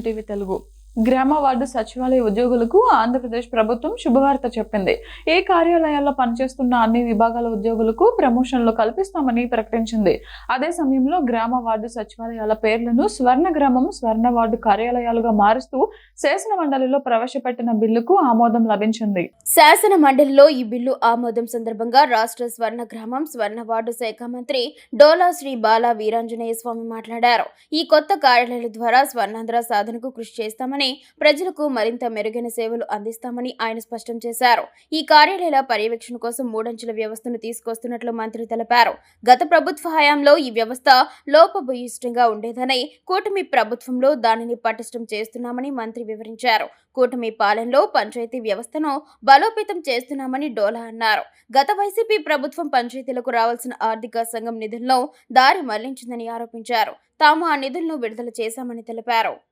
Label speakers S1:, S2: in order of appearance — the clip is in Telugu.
S1: Welcome to TV Telugu. గ్రామ వార్డు సచివాలయ ఉద్యోగులకు ఆంధ్రప్రదేశ్ ప్రభుత్వం శుభవార్త చెప్పింది. ఏ కార్యాలయాల్లో పనిచేస్తున్న అన్ని విభాగాల ఉద్యోగులకు ప్రమోషన్లు కల్పిస్తామని ప్రకటించింది. అదే సమయంలో గ్రామ వార్డు సచివాలయాల పేర్లను స్వర్ణ గ్రామం, స్వర్ణ వార్డు కార్యాలయాలుగా మారుస్తూ శాసన మండలిలో ప్రవేశపెట్టిన బిల్లుకు ఆమోదం లభించింది.
S2: శాసన మండలిలో ఈ బిల్లు ఆమోదం సందర్భంగా రాష్ట్ర స్వర్ణ గ్రామం, స్వర్ణ వార్డు శాఖ మంత్రి డోలా శ్రీ బాలా వీరాంజనేయ స్వామి మాట్లాడారు. ఈ కొత్త కార్యాలయాల ద్వారా స్వర్ణాంధ్ర సాధనకు కృషి చేస్తామని, ప్రజలకు మరింత మెరుగైన సేవలు అందిస్తామని ఆయన స్పష్టం చేశారు. ఈ కార్యాలయాల పర్యవేక్షణ కోసం 3 అంచెల వ్యవస్థను తీసుకొస్తున్నట్లు మంత్రి తెలిపారు. గత ప్రభుత్వ హయాంలో ఈ వ్యవస్థ లోపభూయిష్టంగా ఉండేదని, కూటమి ప్రభుత్వంలో దానిని పటిష్టం చేస్తున్నామని మంత్రి వివరించారు. కూటమి పాలనలో పంచాయతీ వ్యవస్థను బలోపేతం చేస్తున్నామని డోలా అన్నారు. గత వైసీపీ ప్రభుత్వం పంచాయతీలకు రావాల్సిన ఆర్థిక సంఘం నిధులను దారి మళ్లించిందని ఆరోపించారు. తాము ఆ నిధులను విడుదల చేశామని తెలిపారు.